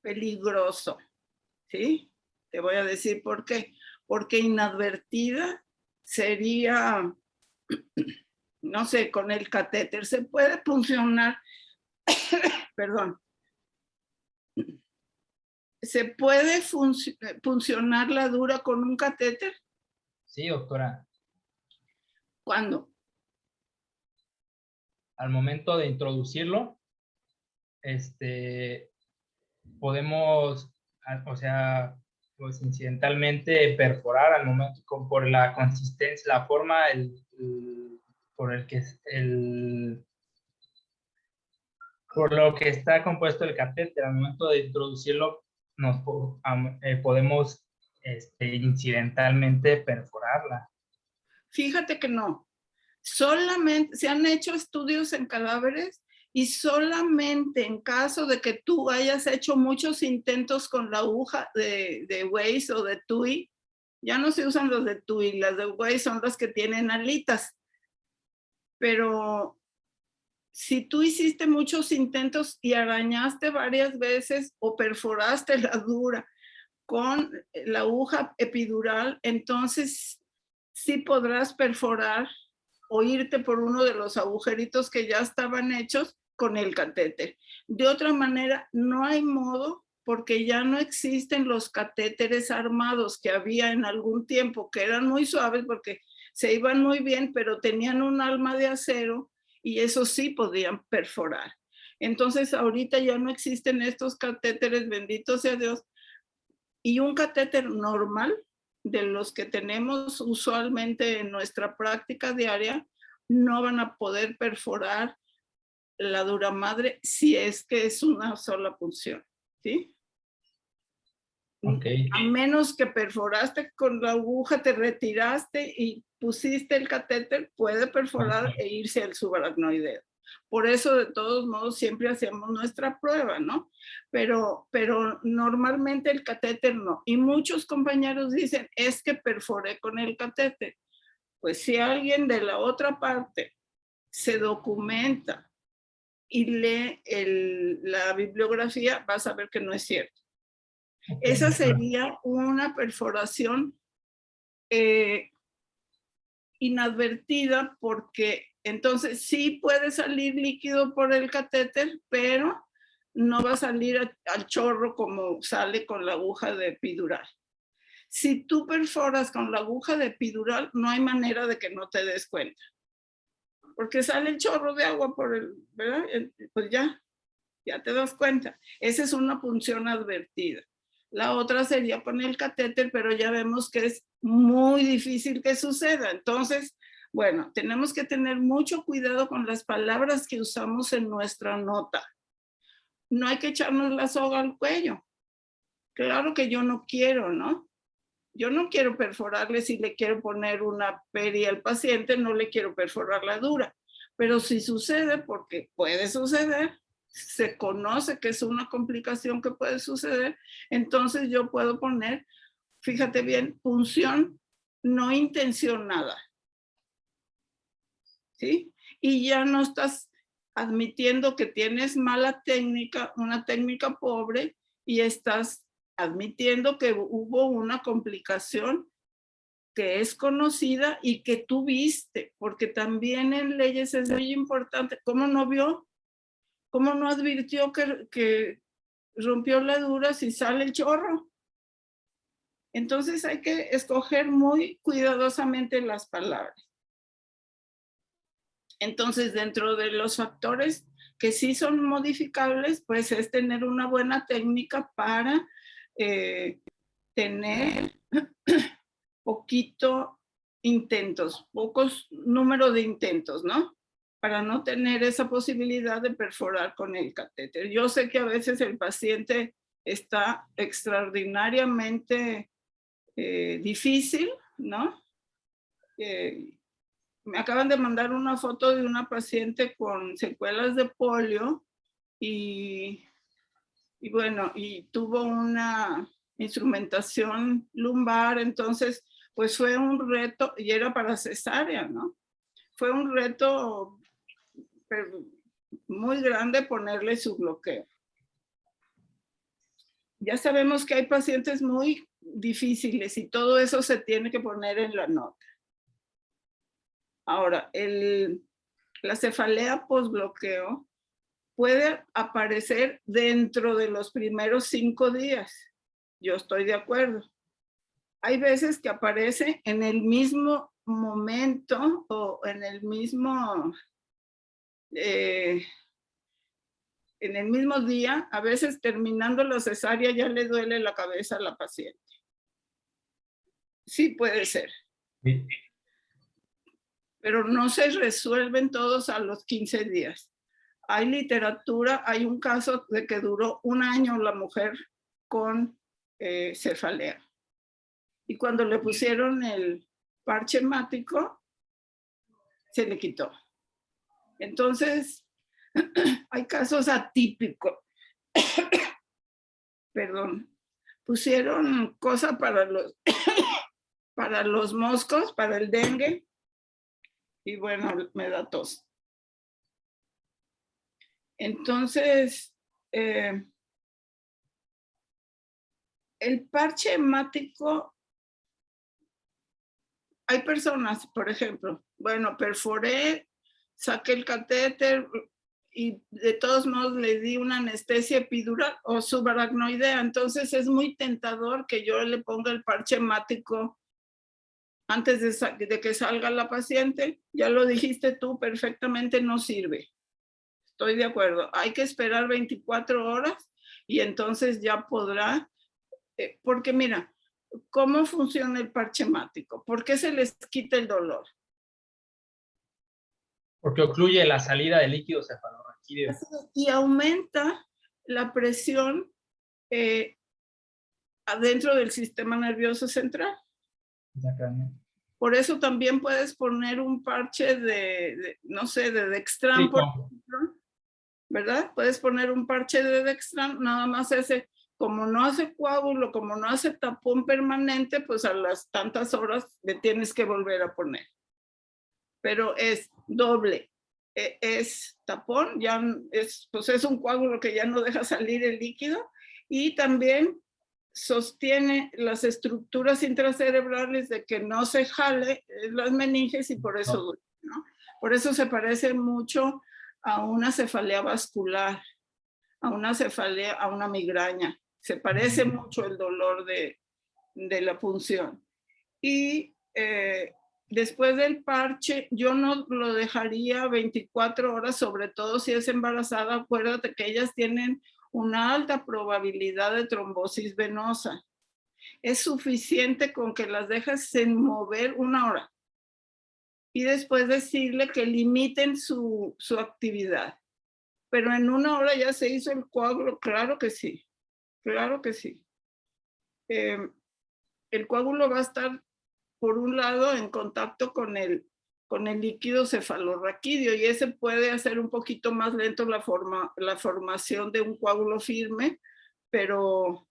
peligroso, ¿sí? Te voy a decir por qué. Porque inadvertida sería, no sé, con el catéter se puede puncionar, perdón, ¿se puede funcionar la dura con un catéter? Sí, doctora. ¿Cuándo? Al momento de introducirlo, podemos o sea, pues incidentalmente perforar al momento, por la consistencia, la forma, por el que por lo que está compuesto el catéter. Al momento de introducirlo, podemos incidentalmente perforarla. Fíjate que no. Solamente se han hecho estudios en cadáveres y solamente en caso de que tú hayas hecho muchos intentos con la aguja de Weiss o de TUI, ya no se usan los de TUI, las de Weiss son las que tienen alitas. Pero si tú hiciste muchos intentos y arañaste varias veces o perforaste la dura con la aguja epidural, entonces sí podrás perforar o irte por uno de los agujeritos que ya estaban hechos con el catéter. De otra manera, no hay modo, porque ya no existen los catéteres armados que había en algún tiempo, que eran muy suaves porque se iban muy bien, pero tenían un alma de acero y eso sí podían perforar. Entonces, ahorita ya no existen estos catéteres, bendito sea Dios, y un catéter normal, de los que tenemos usualmente en nuestra práctica diaria, no van a poder perforar la dura madre si es que es una sola punción, ¿sí? Okay. A menos que perforaste con la aguja, te retiraste y pusiste el catéter, puede perforar e irse al subaracnoideo. Por eso, de todos modos, siempre hacemos nuestra prueba, ¿no? Pero normalmente el catéter no. Y muchos compañeros dicen, es que perforé con el catéter. Pues si alguien de la otra parte se documenta y lee la bibliografía, vas a ver que no es cierto. Okay. Esa sería una perforación inadvertida, porque entonces sí puede salir líquido por el catéter, pero no va a salir al chorro como sale con la aguja de epidural. Si tú perforas con la aguja de epidural, no hay manera de que no te des cuenta, porque sale el chorro de agua por ¿verdad? Pues ya te das cuenta. Esa es una punción advertida. La otra sería poner el catéter, pero ya vemos que es muy difícil que suceda. Entonces, bueno, tenemos que tener mucho cuidado con las palabras que usamos en nuestra nota. No hay que echarnos la soga al cuello. Claro que yo no quiero, ¿no? Yo no quiero perforarle. Si le quiero poner una peri al paciente, no le quiero perforar la dura. Pero si sucede, porque puede suceder, se conoce que es una complicación que puede suceder, entonces yo puedo poner, fíjate bien, punción no intencionada, ¿sí? Y ya no estás admitiendo que tienes mala técnica, una técnica pobre, y estás admitiendo que hubo una complicación que es conocida y que tú viste, porque también en leyes es muy importante. ¿Cómo no vio? ¿Cómo no advirtió que rompió la dura si sale el chorro? Entonces hay que escoger muy cuidadosamente las palabras. Entonces, dentro de los factores que sí son modificables, pues es tener una buena técnica para tener poquito intentos, pocos números de intentos, ¿no? Para no tener esa posibilidad de perforar con el catéter. Yo sé que a veces el paciente está extraordinariamente difícil, ¿no? Me acaban de mandar una foto de una paciente con secuelas de polio y bueno, y tuvo una instrumentación lumbar, entonces pues fue un reto, y era para cesárea, ¿no? Fue un reto muy grande ponerle su bloqueo. Ya sabemos que hay pacientes muy difíciles y todo eso se tiene que poner en la nota. Ahora, la cefalea postbloqueo puede aparecer dentro de los primeros 5 días. Yo estoy de acuerdo. Hay veces que aparece en el mismo momento o en el mismo en el mismo día, a veces terminando la cesárea ya le duele la cabeza a la paciente. Sí puede ser. Sí. Pero no se resuelven todos a los 15 días. Hay literatura, hay un caso de que duró 1 año la mujer con cefalea. Y cuando le pusieron el parche hemático, se le quitó. Entonces, hay casos atípicos. Perdón. Pusieron cosa para los moscos, para el dengue, y bueno, me da tos. Entonces, el parche hemático, hay personas, por ejemplo, bueno, perforé, saqué el catéter y de todos modos le di una anestesia epidural o subaracnoidea. Entonces es muy tentador que yo le ponga el parche hemático antes de que salga la paciente. Ya lo dijiste tú perfectamente, no sirve. Estoy de acuerdo. Hay que esperar 24 horas y entonces ya podrá, porque mira, ¿cómo funciona el parche hemático? ¿Por qué se les quita el dolor? Porque ocluye la salida de líquido cefalorraquídeo. Y aumenta la presión adentro del sistema nervioso central. Por eso también puedes poner un parche no sé, de Dextran, por ejemplo, ¿verdad? Puedes poner un parche de Dextran, nada más ese, como no hace coágulo, como no hace tapón permanente, pues a las tantas horas le tienes que volver a poner. Pero es doble, es tapón, ya pues es un coágulo que ya no deja salir el líquido y también sostiene las estructuras intracerebrales de que no se jale las meninges y por eso duele, ¿no? Por eso se parece mucho a una cefalea vascular, a una migraña. Se parece mucho el dolor de la punción. Y después del parche, yo no lo dejaría 24 horas, sobre todo si es embarazada. Acuérdate que ellas tienen una alta probabilidad de trombosis venosa. Es suficiente con que las dejes sin mover 1 hora y después decirle que limiten su actividad. Pero en 1 hora ya se hizo el coágulo, claro que sí, claro que sí. El coágulo va a estar, por un lado, en contacto con el líquido cefalorraquídeo y ese puede hacer un poquito más lento la formación de un coágulo firme, pero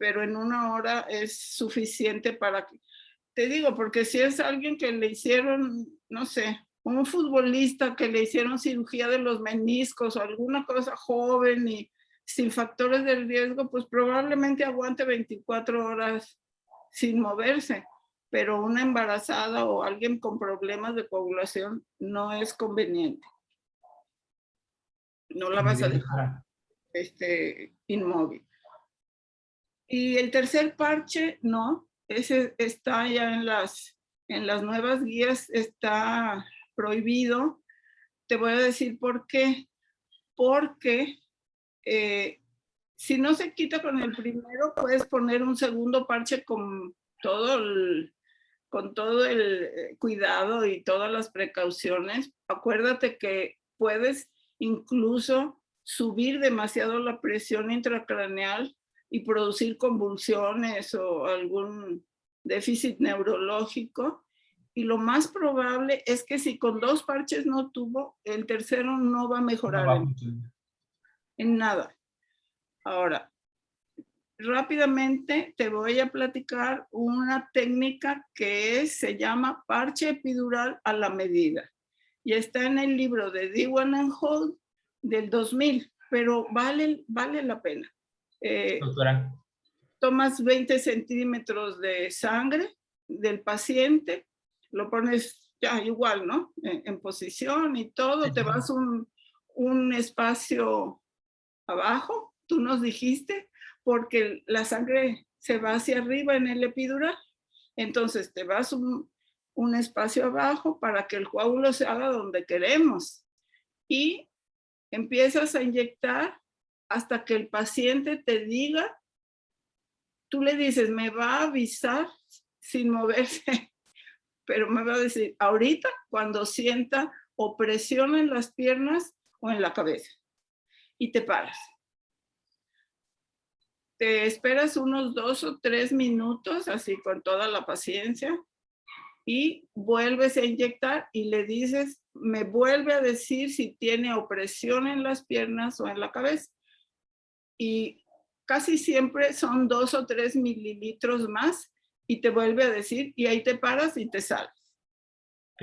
en 1 hora es suficiente para que, te digo, porque si es alguien que le hicieron, no sé, un futbolista que le hicieron cirugía de los meniscos o alguna cosa joven y sin factores de riesgo, pues probablemente aguante 24 horas sin moverse, pero una embarazada o alguien con problemas de coagulación no es conveniente. No la vas a dejar inmóvil. Y el tercer parche, no, ese está ya en las nuevas guías, está prohibido. Te voy a decir por qué. Porque si no se quita con el primero, puedes poner un segundo parche con todo el cuidado y todas las precauciones. Acuérdate que puedes incluso subir demasiado la presión intracraneal y producir convulsiones o algún déficit neurológico. Y lo más probable es que si con 2 parches no tuvo, el tercero no va a mejorar en nada. Ahora, rápidamente te voy a platicar una técnica que se llama parche epidural a la medida. Y está en el libro de Dewan and Holt del 2000, pero vale la pena. Doctora. Tomas 20 centímetros de sangre del paciente, lo pones ya igual, ¿no? En posición y todo, sí, te vas un espacio abajo, tú nos dijiste, porque la sangre se va hacia arriba en el epidural. Entonces te vas un espacio abajo para que el coágulo se haga donde queremos y empiezas a inyectar hasta que el paciente te diga. Tú le dices, me va a avisar sin moverse, pero me va a decir ahorita cuando sienta opresión en las piernas o en la cabeza. Y te paras. Te esperas unos 2 o 3 minutos, así con toda la paciencia, y vuelves a inyectar y le dices, me vuelve a decir si tiene opresión en las piernas o en la cabeza. Y casi siempre son 2 o 3 mililitros más y te vuelve a decir, y ahí te paras y te sales. Ok.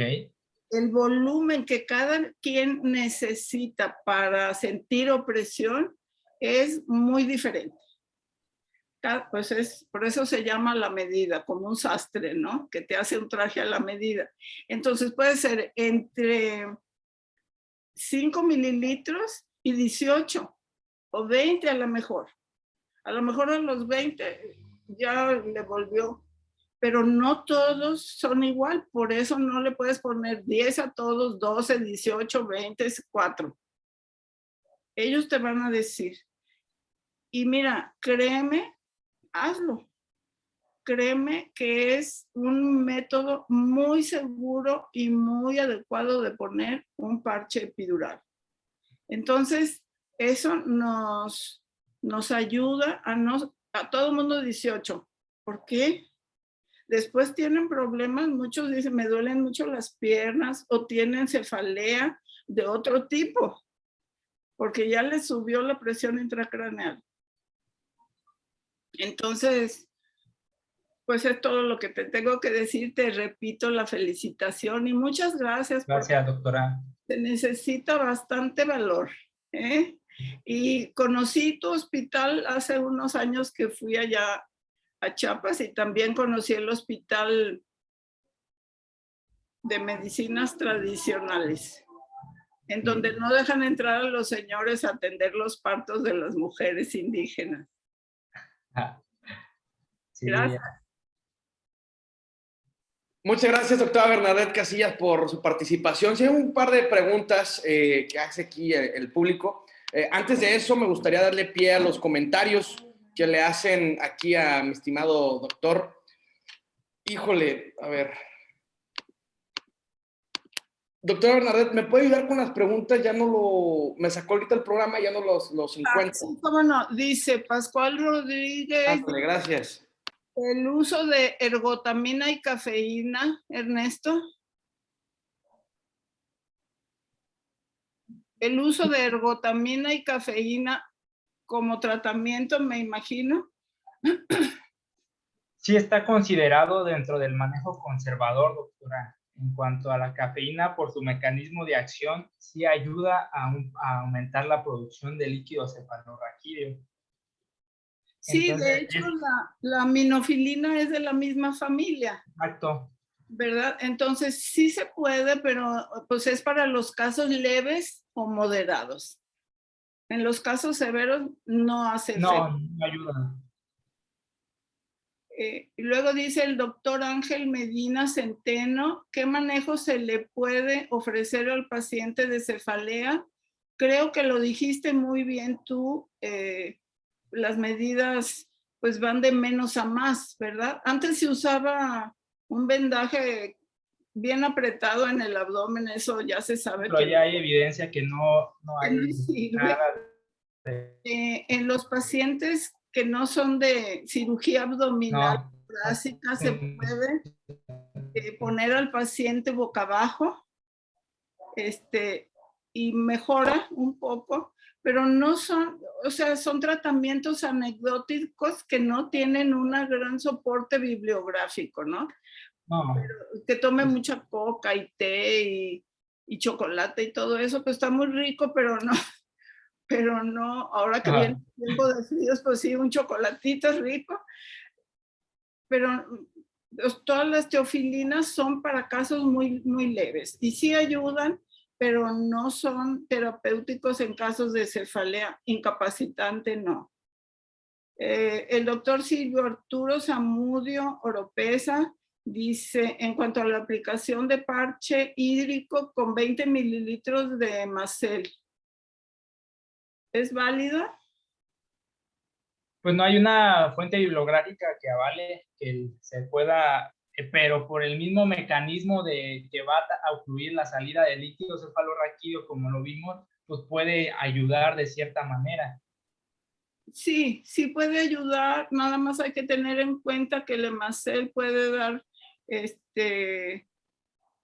El volumen que cada quien necesita para sentir opresión es muy diferente. Pues por eso se llama la medida, como un sastre, ¿no? Que te hace un traje a la medida. Entonces puede ser entre 5 mililitros y 18 o 20 a lo mejor. A lo mejor a los 20 ya le volvió, pero no todos son igual, por eso no le puedes poner 10 a todos, 12, 18, 20, 4. Ellos te van a decir. Y mira, créeme, hazlo. Créeme que es un método muy seguro y muy adecuado de poner un parche epidural. Entonces, eso nos ayuda a todo el mundo 18. ¿Por qué? Después tienen problemas, muchos dicen, me duelen mucho las piernas o tienen cefalea de otro tipo, porque ya les subió la presión intracraneal. Entonces, pues es todo lo que te tengo que decir. Te repito la felicitación y muchas gracias. Gracias, doctora. Se necesita bastante valor, ¿eh? Y conocí tu hospital hace unos años que fui allá a Chiapas y también conocí el hospital de medicinas tradicionales, en donde no dejan entrar a los señores a atender los partos de las mujeres indígenas. Sí. Gracias. Muchas gracias, doctora Bernadette Casillas, por su participación. Sí, hay un par de preguntas que hace aquí el público. Antes de eso, me gustaría darle pie a los comentarios que le hacen aquí a mi estimado doctor. Híjole, a ver. Doctora Bernadette, ¿me puede ayudar con las preguntas? Ya no lo... Me sacó ahorita el programa, ya no los encuentro. Sí, cómo no. Dice Pascual Rodríguez. Ándale, gracias. El uso de ergotamina y cafeína, Ernesto. El uso de ergotamina y cafeína como tratamiento, me imagino. Sí está considerado dentro del manejo conservador, doctora. En cuanto a la cafeína, por su mecanismo de acción, sí ayuda a aumentar la producción de líquido cefalorraquídeo. Sí, entonces, de hecho, la minofilina es de la misma familia. Exacto. ¿Verdad? Entonces, sí se puede, pero pues es para los casos leves o moderados. En los casos severos no hace efecto. No ayuda. Y luego dice el doctor Ángel Medina Centeno, ¿qué manejo se le puede ofrecer al paciente de cefalea? Creo que lo dijiste muy bien tú, las medidas pues van de menos a más, ¿verdad? Antes se usaba un vendaje bien apretado en el abdomen, eso ya se sabe. Pero ya hay evidencia que no hay nada. En los pacientes que no son de cirugía abdominal torácica, se puede poner al paciente boca abajo y mejora un poco, pero no son, o sea, son tratamientos anecdóticos que no tienen un gran soporte bibliográfico, ¿no? Pero que tome mucha coca y té y chocolate y todo eso, pues está muy rico, pero no, ahora que viene el tiempo de fríos, pues sí, un chocolatito es rico, pero todas las teofilinas son para casos muy, muy leves y sí ayudan, pero no son terapéuticos en casos de cefalea incapacitante, no. El doctor Silvio Arturo Zamudio Oropesa dice, en cuanto a la aplicación de parche hídrico con 20 mililitros de Macel, ¿es válida? Pues no hay una fuente bibliográfica que avale que se pueda, pero por el mismo mecanismo de que va a fluir la salida del líquido cefalorraquídeo, como lo vimos, pues puede ayudar de cierta manera. Sí, sí puede ayudar, nada más hay que tener en cuenta que el hemacel puede dar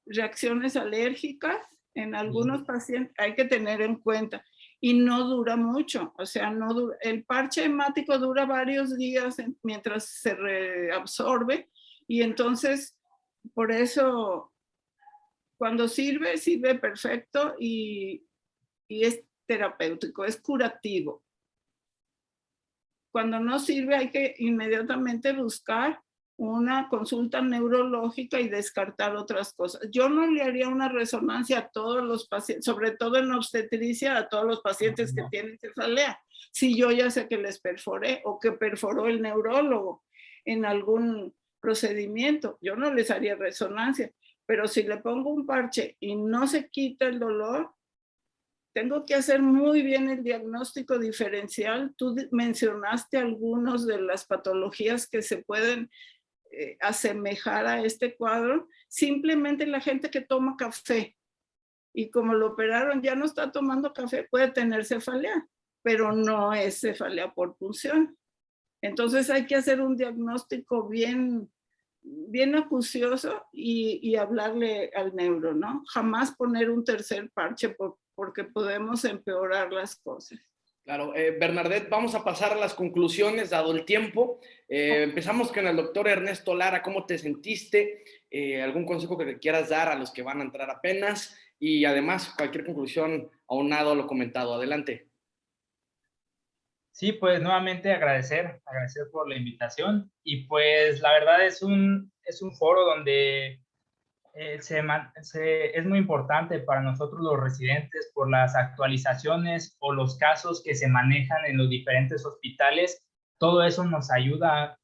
reacciones alérgicas en algunos pacientes, hay que tener en cuenta. Y no dura mucho, o sea, no dura, el parche hemático dura varios días mientras se reabsorbe y entonces por eso cuando sirve, sirve perfecto y es terapéutico, es curativo. Cuando no sirve hay que inmediatamente buscar una consulta neurológica y descartar otras cosas. Yo no le haría una resonancia a todos los pacientes, sobre todo en obstetricia, a todos los pacientes que tienen cefalea, si yo ya sé que les perforé o que perforó el neurólogo en algún procedimiento. Yo no les haría resonancia, pero si le pongo un parche y no se quita el dolor, tengo que hacer muy bien el diagnóstico diferencial. Tú mencionaste algunas de las patologías que se pueden asemejar a este cuadro. Simplemente la gente que toma café y como lo operaron ya no está tomando café, puede tener cefalea, pero no es cefalea por punción. Entonces hay que hacer un diagnóstico bien acucioso y hablarle al neuro, ¿no? Jamás poner un tercer parche porque podemos empeorar las cosas. Claro, Bernadette, vamos a pasar a las conclusiones, dado el tiempo. Empezamos con el doctor Ernesto Lara. ¿Cómo te sentiste? ¿Algún consejo que te quieras dar a los que van a entrar apenas? Y además, cualquier conclusión aunado a lo comentado. Adelante. Sí, pues nuevamente agradecer por la invitación y pues la verdad es un foro donde es muy importante para nosotros los residentes por las actualizaciones o los casos que se manejan en los diferentes hospitales. Todo eso nos ayuda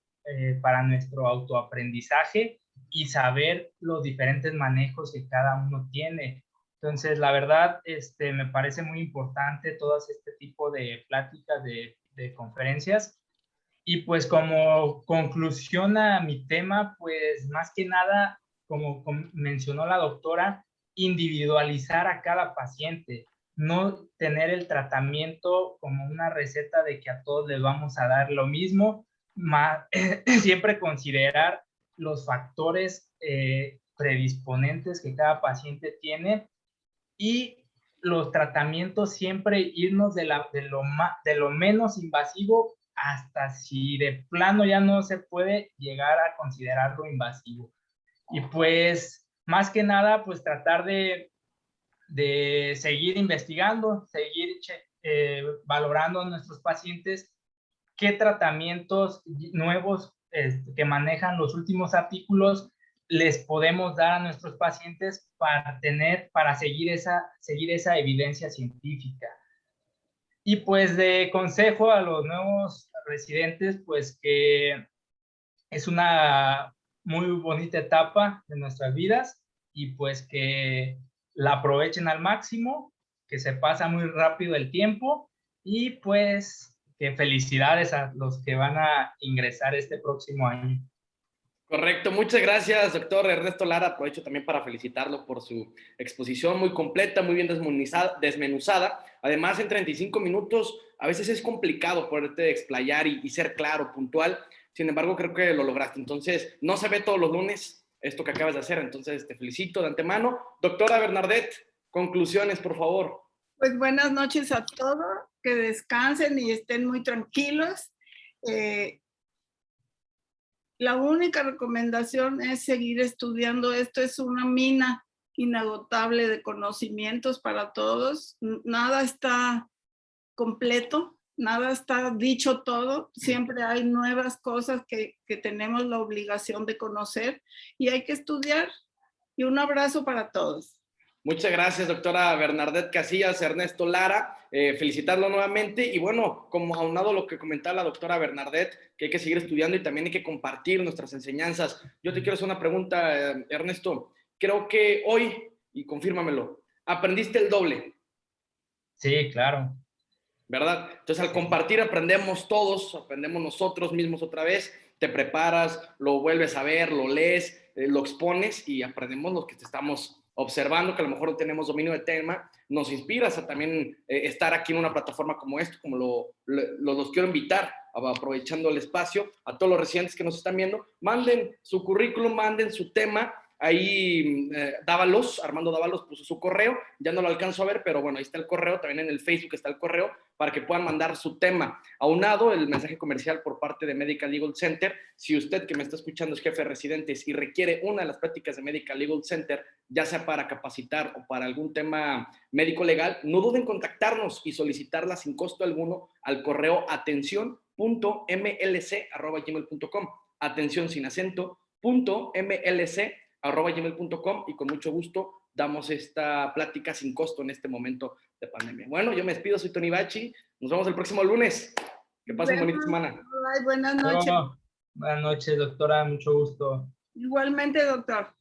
para nuestro autoaprendizaje y saber los diferentes manejos que cada uno tiene. Entonces, la verdad, me parece muy importante todo este tipo de pláticas, de conferencias. Y pues como conclusión a mi tema, pues más que nada, como mencionó la doctora, individualizar a cada paciente, no tener el tratamiento como una receta de que a todos les vamos a dar lo mismo, siempre considerar los factores predisponentes que cada paciente tiene y los tratamientos siempre irnos de lo menos invasivo hasta si de plano ya no se puede llegar a considerarlo invasivo. Y pues, más que nada, pues tratar de seguir investigando, seguir valorando a nuestros pacientes qué tratamientos nuevos que manejan los últimos artículos les podemos dar a nuestros pacientes para seguir esa evidencia científica. Y pues de consejo a los nuevos residentes, pues que es una muy bonita etapa de nuestras vidas y pues que la aprovechen al máximo, que se pasa muy rápido el tiempo y pues que felicidades a los que van a ingresar este próximo año. Correcto, muchas gracias, doctor Ernesto Lara. Aprovecho también para felicitarlo por su exposición muy completa, muy bien desmenuzada. Además, en 35 minutos a veces es complicado poderte explayar y ser claro, puntual. Sin embargo, creo que lo lograste. Entonces, no se ve todos los lunes esto que acabas de hacer. Entonces, te felicito de antemano. Doctora Bernadette, conclusiones, por favor. Pues buenas noches a todos, que descansen y estén muy tranquilos. La única recomendación es seguir estudiando. Esto es una mina inagotable de conocimientos para todos. Nada está completo, nada está dicho todo. Siempre hay nuevas cosas que tenemos la obligación de conocer y hay que estudiar. Y un abrazo para todos. Muchas gracias, doctora Bernadette Casillas, Ernesto Lara. Felicitarlo nuevamente. Y bueno, como aunado lo que comentaba la doctora Bernadette, que hay que seguir estudiando y también hay que compartir nuestras enseñanzas. Yo te quiero hacer una pregunta, Ernesto. Creo que hoy, y confírmamelo, aprendiste el doble. Sí, claro. ¿verdad? Entonces, al compartir aprendemos todos, aprendemos nosotros mismos otra vez, te preparas, lo vuelves a ver, lo lees, lo expones y aprendemos lo que te estamos observando, que a lo mejor no tenemos dominio del tema, nos inspiras a también estar aquí en una plataforma como esto, como los quiero invitar, aprovechando el espacio, a todos los residentes que nos están viendo, manden su currículum, manden su tema. Ahí Armando Dávalos puso su correo, ya no lo alcanzo a ver, pero bueno, ahí está el correo, también en el Facebook está el correo, para que puedan mandar su tema. Aunado el mensaje comercial por parte de Medical Legal Center, si usted que me está escuchando es jefe de residentes y requiere una de las prácticas de Medical Legal Center, ya sea para capacitar o para algún tema médico legal, no duden en contactarnos y solicitarla sin costo alguno al correo atención.mlc@gmail.com, atención sin acento, .mlc@gmail.com, y con mucho gusto damos esta plática sin costo en este momento de pandemia. Bueno, yo me despido, soy Tony Bachi, nos vemos el próximo lunes. Que pasen bonita semana. Buenas noches. Buenas noches, doctora, mucho gusto. Igualmente, doctor.